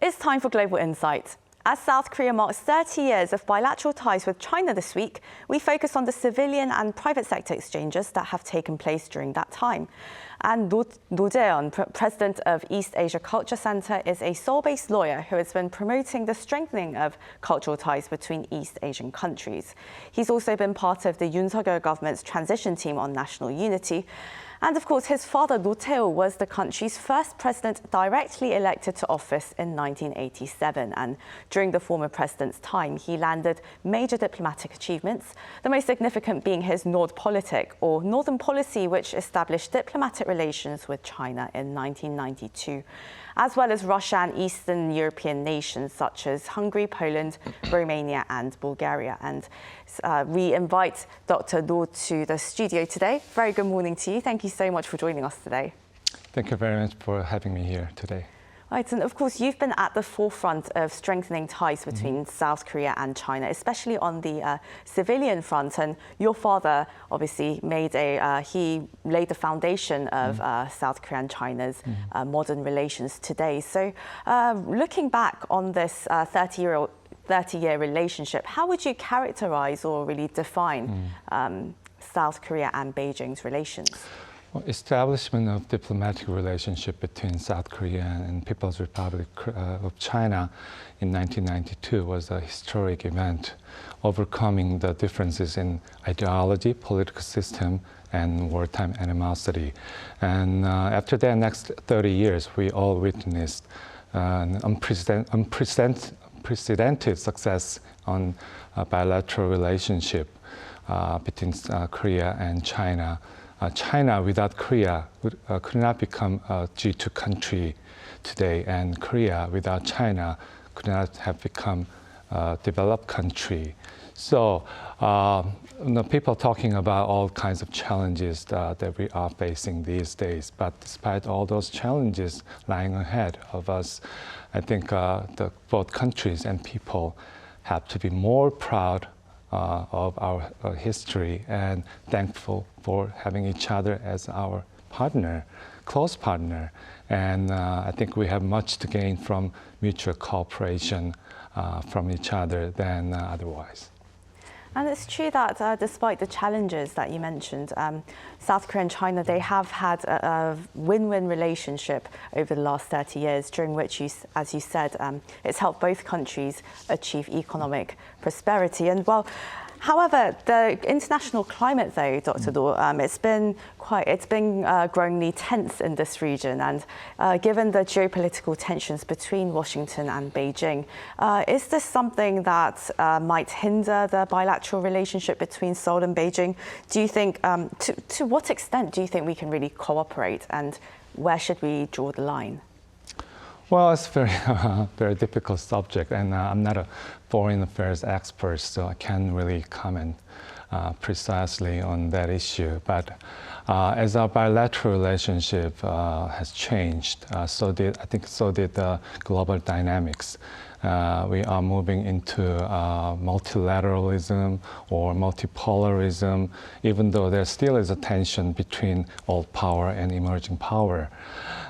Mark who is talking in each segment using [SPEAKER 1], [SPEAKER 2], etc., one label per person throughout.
[SPEAKER 1] It's time for Global Insight. As South Korea marks 30 years of bilateral ties with China this week, we focus on the civilian and private sector exchanges that have taken place during that time. And Roh Tae-woo, president of East Asia Culture Center, is a Seoul-based lawyer who has been promoting the strengthening of cultural ties between East Asian countries. He's also been part of the Yoon government's transition team on national unity. And of course, his father, Roh Tae-woo, was the country's first president directly elected to office in 1987. And during the former president's time, he landed major diplomatic achievements, the most significant being his Nordpolitik, or Northern policy, which established diplomatic relations with China in 1992, as well as Russia and Eastern European nations such as Hungary, Poland, Romania and Bulgaria. And we invite Dr. Roh to the studio today. Very good morning to you. Thank you so much for joining us today.
[SPEAKER 2] Thank you very much for having me here today.
[SPEAKER 1] Right, and of course, you've been at the forefront of strengthening ties between South Korea and China, especially on the civilian front. And your father obviously he laid the foundation of South Korea and China's modern relations today. So looking back on this 30-year relationship, how would you characterize or really define South Korea and Beijing's relations?
[SPEAKER 2] Well, establishment of diplomatic relationship between South Korea and People's Republic of China in 1992 was a historic event, overcoming the differences in ideology, political system, and wartime animosity. And after that next 30 years, we all witnessed an unprecedented success on a bilateral relationship between Korea and China. China without Korea could not become a G2 country today, and Korea without China could not have become a developed country. So people talking about all kinds of challenges that we are facing these days, but despite all those challenges lying ahead of us, I think both countries and people have to be more proud of our history and thankful for having each other as our partner, close partner. And I think we have much to gain from mutual cooperation from each other than otherwise.
[SPEAKER 1] And it's true that despite the challenges that you mentioned, South Korea and China, they have had a win-win relationship over the last 30 years, during which, as you said, it's helped both countries achieve economic prosperity. And well, however, the international climate, though, Dr. Roh, it's been growingly tense in this region. And given the geopolitical tensions between Washington and Beijing, is this something that might hinder the bilateral relationship between Seoul and Beijing? Do you think, to what extent do you think we can really cooperate, and where should we draw the line?
[SPEAKER 2] Well, it's a very difficult subject, and I'm not a foreign affairs expert, so I can't really comment precisely on that issue. But as our bilateral relationship has changed, so did the global dynamics. We are moving into multilateralism or multipolarism, even though there still is a tension between old power and emerging power.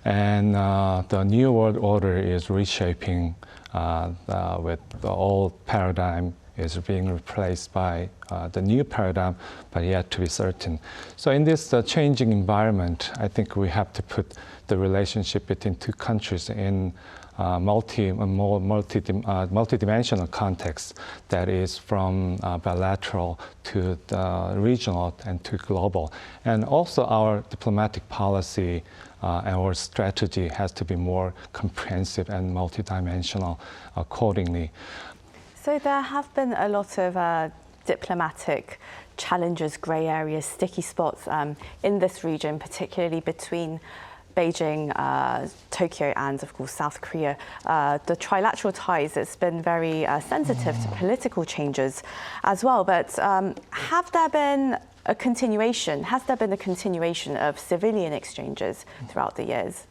[SPEAKER 2] And the new world order is reshaping with the old paradigm is being replaced by the new paradigm, but yet to be certain. So in this changing environment, I think we have to put the relationship between two countries in multi-dimensional context, that is from bilateral to the regional and to global. And also our diplomatic policy and our strategy has to be more comprehensive and multidimensional accordingly.
[SPEAKER 1] So there have been a lot of diplomatic challenges, grey areas, sticky spots in this region, particularly between Beijing, Tokyo and, of course, South Korea. The trilateral ties, it's been very sensitive to political changes as well. But has there been a continuation of civilian exchanges throughout the years?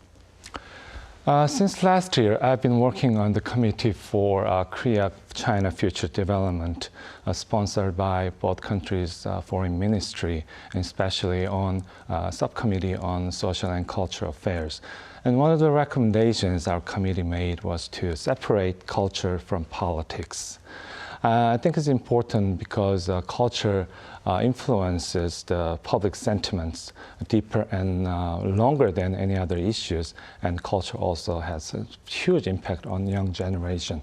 [SPEAKER 2] Since last year, I've been working on the Committee for Korea-China Future Development, sponsored by both countries' foreign ministry, and especially on Subcommittee on Social and Cultural Affairs. And one of the recommendations our committee made was to separate culture from politics. I think it's important because culture influences the public sentiments deeper and longer than any other issues, and culture also has a huge impact on young generation.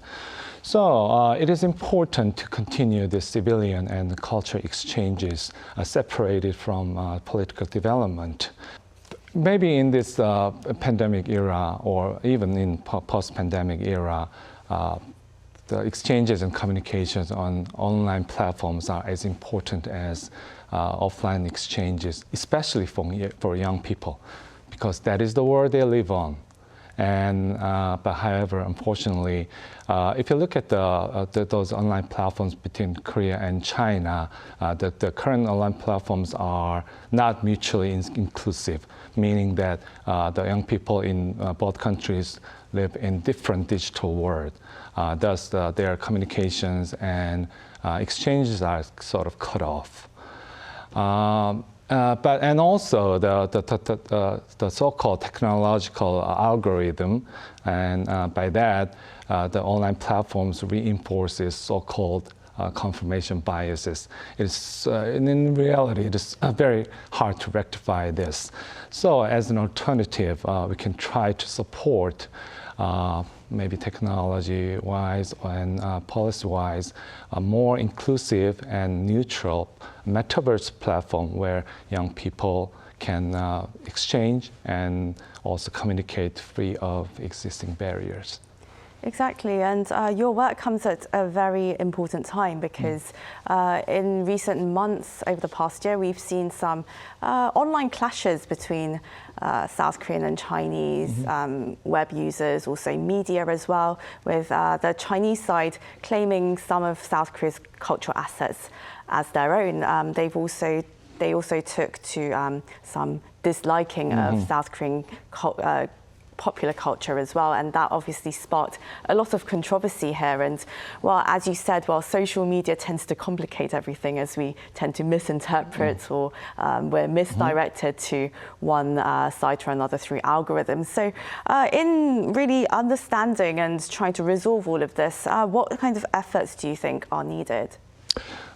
[SPEAKER 2] So it is important to continue the civilian and culture exchanges separated from political development. Maybe in this pandemic era, or even in post-pandemic era, the exchanges and communications on online platforms are as important as offline exchanges, especially for young people, because that is the world they live on. And but however, unfortunately, if you look at those online platforms between Korea and China, the current online platforms are not mutually inclusive, meaning that the young people in both countries live in different digital worlds. Thus, their communications and exchanges are sort of cut off. And also the so-called technological algorithm, and by that, the online platforms reinforces so-called confirmation biases. And in reality, it is very hard to rectify this. So as an alternative, we can try to support maybe technology-wise and policy-wise, a more inclusive and neutral metaverse platform where young people can exchange and also communicate free of existing barriers.
[SPEAKER 1] Exactly, and your work comes at a very important time because in recent months, over the past year, we've seen some online clashes between South Korean and Chinese web users, also media as well, with the Chinese side claiming some of South Korea's cultural assets as their own. They also took to some disliking of South Korean popular culture as well, and that obviously sparked a lot of controversy here. And well, as you said, social media tends to complicate everything as we tend to misinterpret or we're misdirected to one side or another through algorithms. So in really understanding and trying to resolve all of this, what kind of efforts do you think are needed?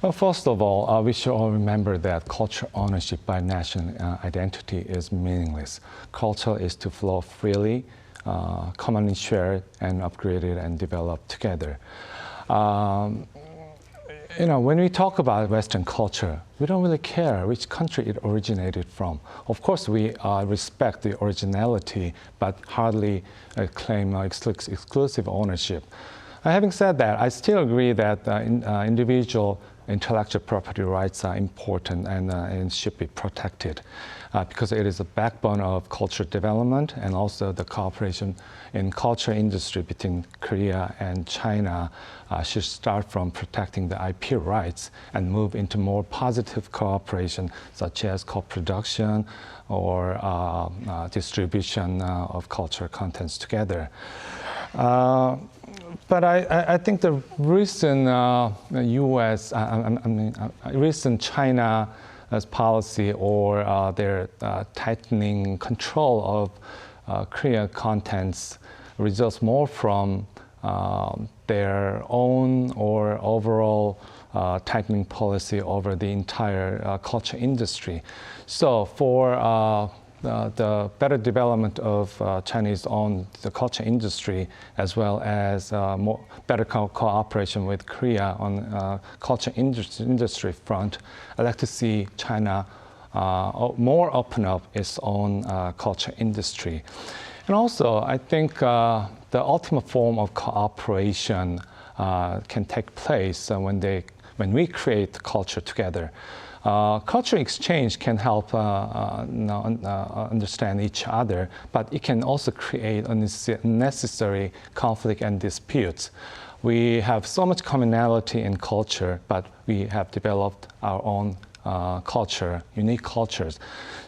[SPEAKER 2] Well, first of all, we should all remember that cultural ownership by national identity is meaningless. Culture is to flow freely, commonly shared and upgraded and developed together. When we talk about Western culture, we don't really care which country it originated from. Of course, we respect the originality, but hardly claim exclusive ownership. Having said that, I still agree that individual intellectual property rights are important and should be protected because it is a backbone of cultural development, and also the cooperation in culture industry between Korea and China should start from protecting the IP rights and move into more positive cooperation, such as co-production or distribution of cultural contents together. But I think the recent recent China's policy or their tightening control of Korean contents results more from their own or overall tightening policy over the entire culture industry. So for the better development of Chinese-owned the culture industry, as well as better cooperation with Korea on culture industry front, I'd like to see China more open up its own culture industry. And also, I think the ultimate form of cooperation can take place when we create culture together. Cultural exchange can help understand each other, but it can also create unnecessary conflict and disputes. We have so much commonality in culture, but we have developed our own culture, unique cultures.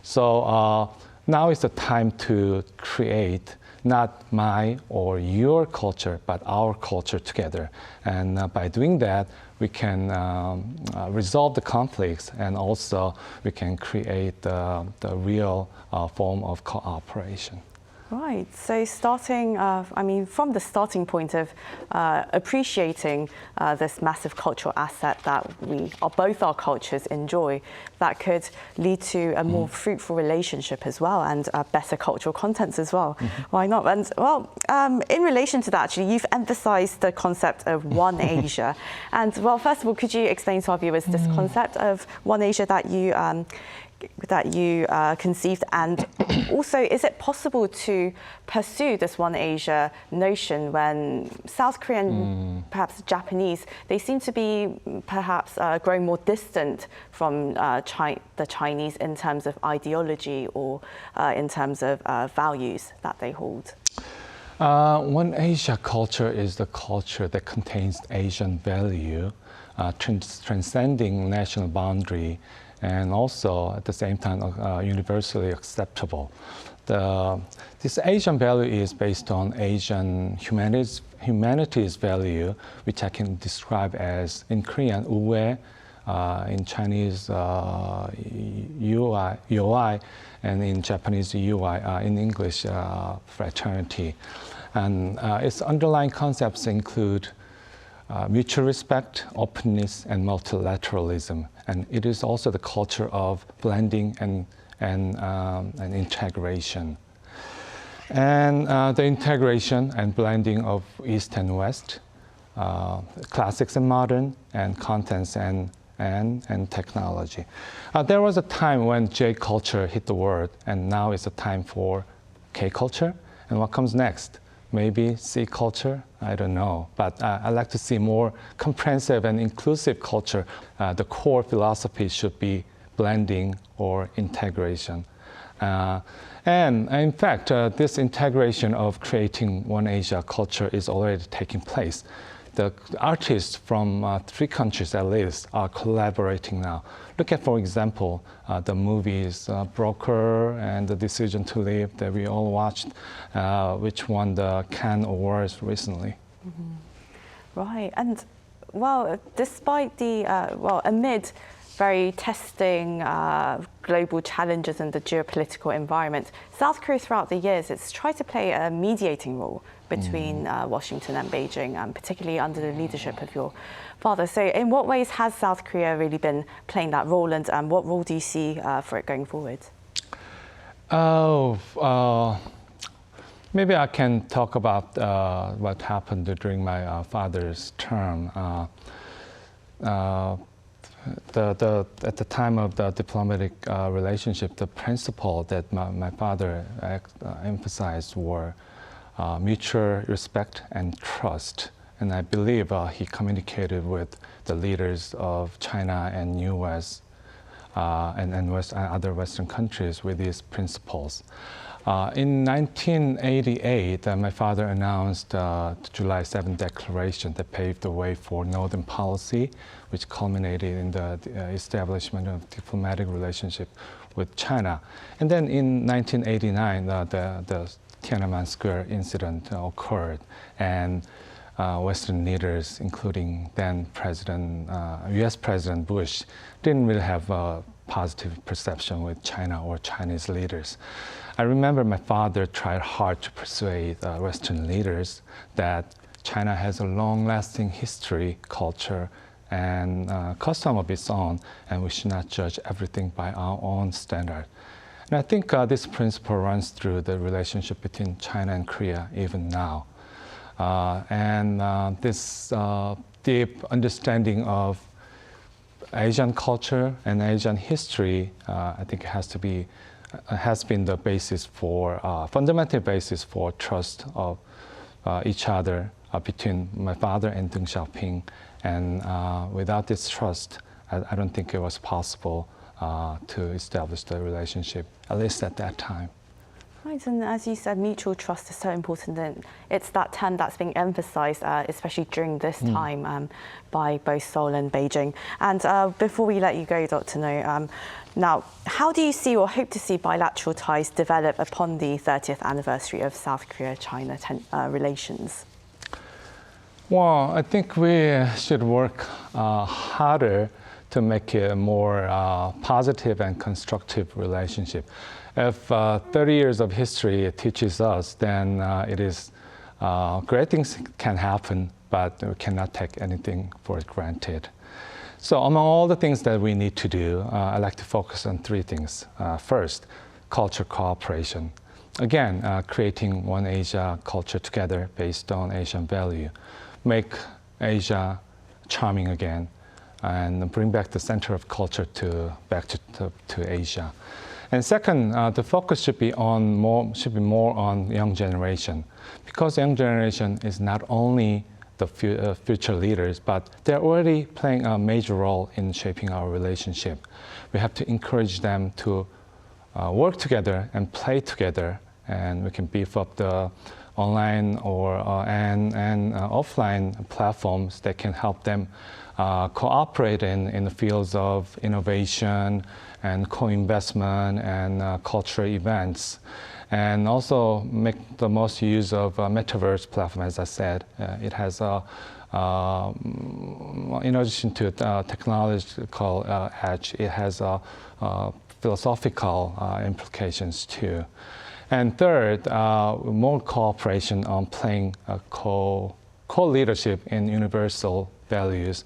[SPEAKER 2] So now is the time to create not my or your culture, but our culture together. And by doing that, we can resolve the conflicts, and also we can create the real form of cooperation.
[SPEAKER 1] Right. So starting, from the starting point of appreciating this massive cultural asset that both our cultures enjoy, that could lead to a more fruitful relationship as well and better cultural contents as well. Why not? And well, in relation to that, actually, you've emphasized the concept of One Asia. And well, first of all, could you explain to our viewers this concept of One Asia that you conceived, and also, is it possible to pursue this One Asia notion when South Korean, perhaps Japanese, they seem to be perhaps growing more distant from the Chinese in terms of ideology or in terms of values that they hold?
[SPEAKER 2] One Asia culture is the culture that contains Asian value, transcending national boundary, and also at the same time universally acceptable. This Asian value is based on Asian humanities value, which I can describe as, in Korean, 우애, in Chinese, 요ai, and in Japanese, 유ai, in English, fraternity. And its underlying concepts include mutual respect, openness, and multilateralism. And it is also the culture of blending and integration. And the integration and blending of East and West, classics and modern, and contents and technology. There was a time when J culture hit the world, and now is a time for K culture. And what comes next? Maybe C culture? I don't know. But I'd like to see more comprehensive and inclusive culture. The core philosophy should be blending or integration. And in fact, this integration of creating One Asia culture is already taking place. The artists from 3 countries at least are collaborating now. Look at, for example, the movies Broker and The Decision to Live that we all watched, which won the Cannes Awards recently.
[SPEAKER 1] Right, and well, despite the, amid very testing global challenges in the geopolitical environment, South Korea throughout the years, it's tried to play a mediating role between Washington and Beijing, particularly under the leadership of your father. So in what ways has South Korea really been playing that role, and what role do you see for it going forward?
[SPEAKER 2] Maybe I can talk about what happened during my father's term. At the time of the diplomatic relationship, the principle that my father emphasized were mutual respect and trust. And I believe he communicated with the leaders of China and US and other Western countries with these principles. In 1988, my father announced the July 7th Declaration that paved the way for Northern policy, which culminated in the establishment of diplomatic relationship with China. And then in 1989, the Tiananmen Square incident occurred, and Western leaders, including then US President Bush, didn't really have a positive perception with China or Chinese leaders. I remember my father tried hard to persuade Western leaders that China has a long-lasting history, culture, and custom of its own, and we should not judge everything by our own standard. And I think this principle runs through the relationship between China and Korea even now. This deep understanding of Asian culture and Asian history, I think has been the basis for, fundamental basis for trust of each other between my father and Deng Xiaoping. And without this trust, I don't think it was possible to establish the relationship, at least at that time.
[SPEAKER 1] Right, and as you said, mutual trust is so important, and it's that term that's being emphasized, especially during this time, by both Seoul and Beijing. And before we let you go, Dr. Noh, now, how do you see or hope to see bilateral ties develop upon the 30th anniversary of South Korea-China relations?
[SPEAKER 2] Well, I think we should work harder to make it a more positive and constructive relationship. If 30 years of history teaches us, then it is great things can happen, but we cannot take anything for granted. So among all the things that we need to do, I like to focus on three things. First, culture cooperation. Again, creating one Asia culture together based on Asian value. Make Asia charming again and bring back the center of culture back to Asia. And second, the focus should be more on young generation, because young generation is not only the future leaders, but they're already playing a major role in shaping our relationship. We have to encourage them to work together and play together, and we can beef up the online and offline platforms that can help them cooperate in the fields of innovation and co-investment and cultural events. And also make the most use of metaverse platform. As I said, it has in addition to technological edge, it has philosophical implications too. And third, more cooperation on playing co-leadership in universal values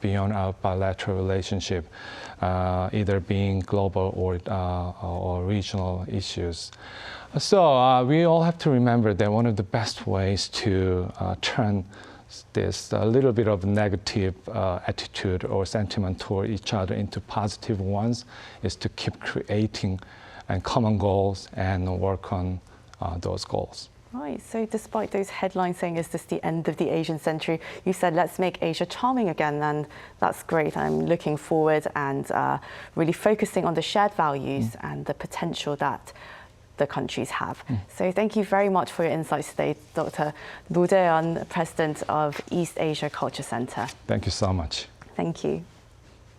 [SPEAKER 2] beyond our bilateral relationship, either being global or regional issues. So we all have to remember that one of the best ways to turn this little bit of negative attitude or sentiment toward each other into positive ones is to keep creating common goals and work on those goals.
[SPEAKER 1] Right, so despite those headlines saying is this the end of the Asian century, you said let's make Asia charming again, and that's great. I'm looking forward and really focusing on the shared values and the potential that the countries have. So thank you very much for your insights today, Dr. Roh Tae-woo, President of East Asia Culture Center.
[SPEAKER 2] Thank you so much.
[SPEAKER 1] Thank you.